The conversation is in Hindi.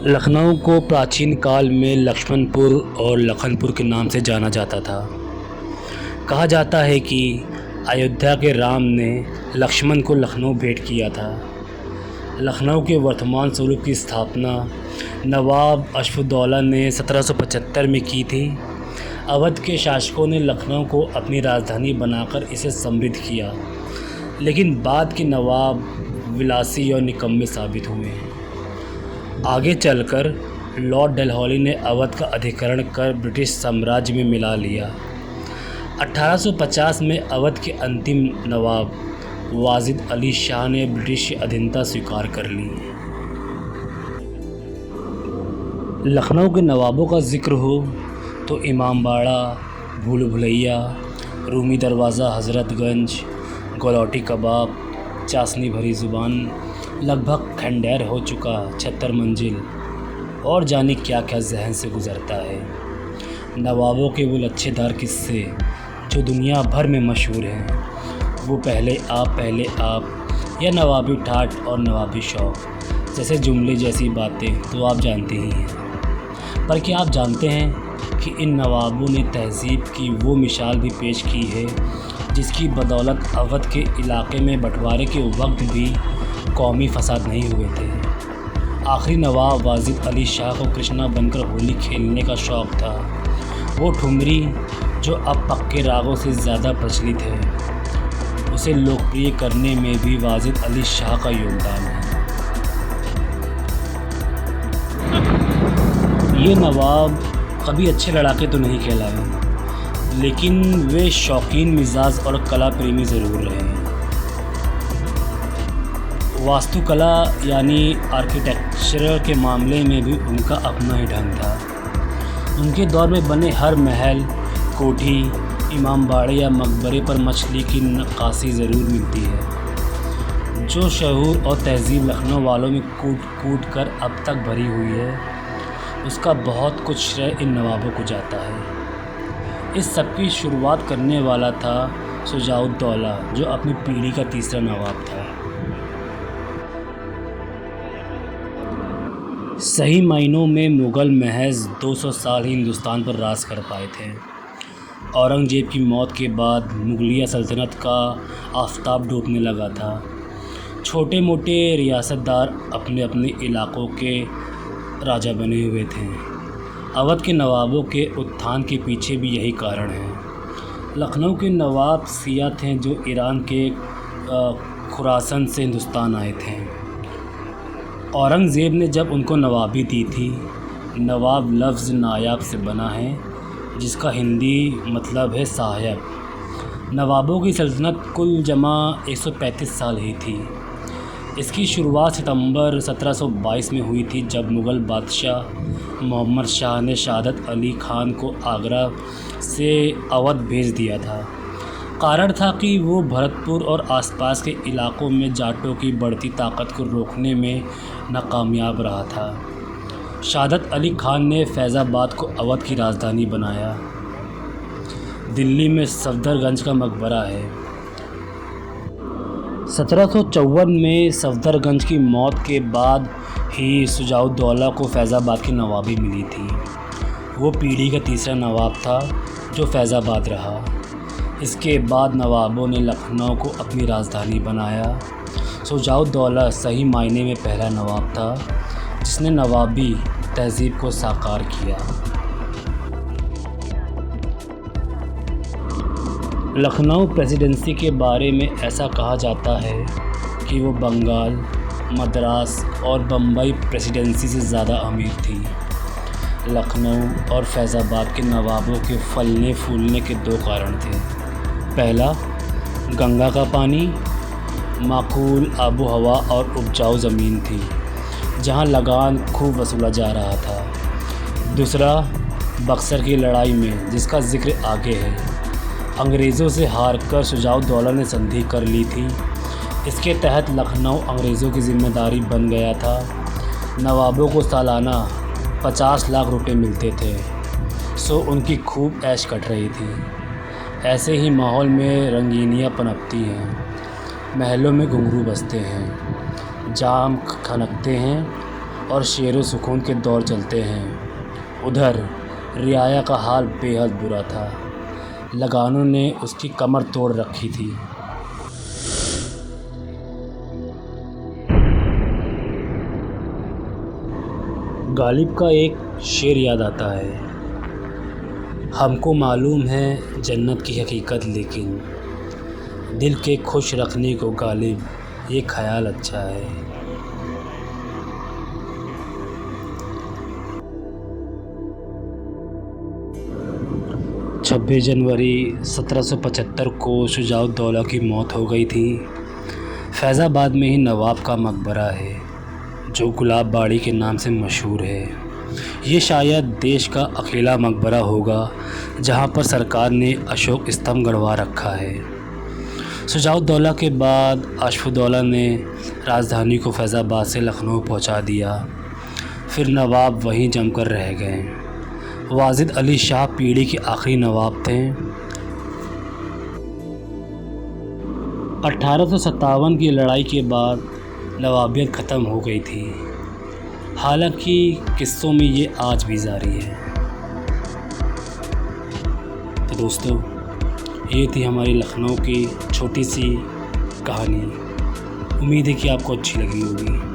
लखनऊ को प्राचीन काल में लक्ष्मणपुर और लखनपुर के नाम से जाना जाता था। कहा जाता है कि अयोध्या के राम ने लक्ष्मण को लखनऊ भेंट किया था। लखनऊ के वर्तमान स्वरूप की स्थापना नवाब अशफाउद्दौला ने 1775 में की थी। अवध के शासकों ने लखनऊ को अपनी राजधानी बनाकर इसे समृद्ध किया, लेकिन बाद के नवाब विलासी और निकम्मे साबित हुए। आगे चलकर लॉर्ड डलहौली ने अवध का अधिग्रहण कर ब्रिटिश साम्राज्य में मिला लिया। 1850 में अवध के अंतिम नवाब वाजिद अली शाह ने ब्रिटिश की अधीनता स्वीकार कर ली। लखनऊ के नवाबों का जिक्र हो तो इमामबाड़ा, भूल भुलैया, रूमी दरवाज़ा, हज़रतगंज, गलौटी कबाब, चाशनी भरी ज़ुबान, लगभग खंडेर हो चुका 76 मंजिल और जाने क्या क्या जहन से गुज़रता है। नवाबों के वो लच्छेदार किस्से जो दुनिया भर में मशहूर हैं, वो पहले आप या नवाबी ठाठ और नवाबी शौक जैसे जुमले जैसी बातें तो आप जानते ही हैं। पर क्या आप जानते हैं कि इन नवाबों ने तहज़ीब की वो मिसाल भी पेश की है जिसकी बदौलत अवध के इलाके में बंटवारे के वक्त भी कौमी फसाद नहीं हुए थे। आखिरी नवाब वाजिद अली शाह को कृष्णा बनकर होली खेलने का शौक़ था। वो ठुमरी जो अब पक्के रागों से ज़्यादा प्रचलित है, उसे लोकप्रिय करने में भी वाजिद अली शाह का योगदान है। ये नवाब कभी अच्छे लड़ाके तो नहीं कहलाए, लेकिन वे शौकीन मिजाज और कला प्रेमी ज़रूर रहे हैं। वास्तुकला यानी आर्किटेक्चर के मामले में भी उनका अपना ही ढंग था। उनके दौर में बने हर महल, कोठी, इमामबाड़े या मकबरे पर मछली की नक्काशी ज़रूर मिलती है। जो शऊर और तहज़ीब लखनऊ वालों में कूट कूट कर अब तक भरी हुई है, उसका बहुत कुछ श्रेय इन नवाबों को जाता है। इस सब की शुरुआत करने वाला था शुजाउद्दौला, जो अपनी पीढ़ी का तीसरा नवाब था। सही मायनों में मुग़ल महज 200 साल ही हिंदुस्तान पर राज कर पाए थे। औरंगज़ेब की मौत के बाद मुग़लिया सल्तनत का आफताब डूबने लगा था। छोटे मोटे रियासतदार अपने अपने इलाक़ों के राजा बने हुए थे। अवध के नवाबों के उत्थान के पीछे भी यही कारण है। लखनऊ के नवाब सिया थे जो ईरान के खुरासन से हिंदुस्तान आए थे। औरंगज़ेब ने जब उनको नवाबी दी थी, नवाब लफ्ज़ नायाब से बना है, जिसका हिंदी मतलब है साहब। नवाबों की सल्तनत कुल जमा 135 साल ही थी। इसकी शुरुआत सितंबर 1722 में हुई थी, जब मुग़ल बादशाह मोहम्मद शाह ने शहादत अली ख़ान को आगरा से अवध भेज दिया था। कारण था कि वो भरतपुर और आसपास के इलाक़ों में जाटों की बढ़ती ताकत को रोकने में नाकामयाब रहा था। शहादत अली ख़ान ने फैज़ाबाद को अवध की राजधानी बनाया। दिल्ली में सफदरगंज का मकबरा है। 1754 में सफदरगंज की मौत के बाद ही शुजाउद्दौला को फैज़ाबाद की नवाबी मिली थी। वो पीढ़ी का तीसरा नवाब था जो फैज़ाबाद रहा। इसके बाद नवाबों ने लखनऊ को अपनी राजधानी बनाया। शुजाउद्दौला सही मायने में पहला नवाब था जिसने नवाबी तहज़ीब को साकार किया। लखनऊ प्रेसिडेंसी के बारे में ऐसा कहा जाता है कि वो बंगाल, मद्रास और बम्बई प्रेसिडेंसी से ज़्यादा अमीर थी। लखनऊ और फैज़ाबाद के नवाबों के फलने फूलने के दो कारण थे। पहला, गंगा का पानी, माकूल आबो हवा और उपजाऊ ज़मीन थी जहां लगान खूब वसूला जा रहा था। दूसरा, बक्सर की लड़ाई में, जिसका ज़िक्र आगे है, अंग्रेज़ों से हारकर शुजाउद्दौला ने संधि कर ली थी। इसके तहत लखनऊ अंग्रेज़ों की ज़िम्मेदारी बन गया था। नवाबों को सालाना 50 लाख रुपए मिलते थे, सो उनकी खूब ऐश कट रही थी। ऐसे ही माहौल में रंगीनियाँ पनपती हैं, महलों में घुंघरू बजते हैं, जाम खनकते हैं और शेर सुकून के दौर चलते हैं। उधर रियाया का हाल बेहद बुरा था। लगानों ने उसकी कमर तोड़ रखी थी। गालिब का एक शेर याद आता है, हमको मालूम है जन्नत की हकीकत, लेकिन दिल के खुश रखने को गालिब ये ख्याल अच्छा है। 26 जनवरी 1775 को शुजाउद्दौला की मौत हो गई थी। फैज़ाबाद में ही नवाब का मकबरा है जो गुलाब बाड़ी के नाम से मशहूर है। ये शायद देश का अकेला मकबरा होगा जहाँ पर सरकार ने अशोक स्तंभ गड़वा रखा है। शुजाउद्दौला के बाद अशफाउद्दौला ने राजधानी को फैज़ाबाद से लखनऊ पहुँचा दिया। फिर नवाब वहीं जमकर रह गए। वाजिद अली शाह पीढ़ी के आखिरी नवाब थे। 1857 की लड़ाई के बाद नवाबियत ख़त्म हो गई थी। हालांकि किस्सों में ये आज भी जारी है। तो दोस्तों, ये थी हमारी लखनऊ की छोटी सी कहानी। उम्मीद है कि आपको अच्छी लगी होगी।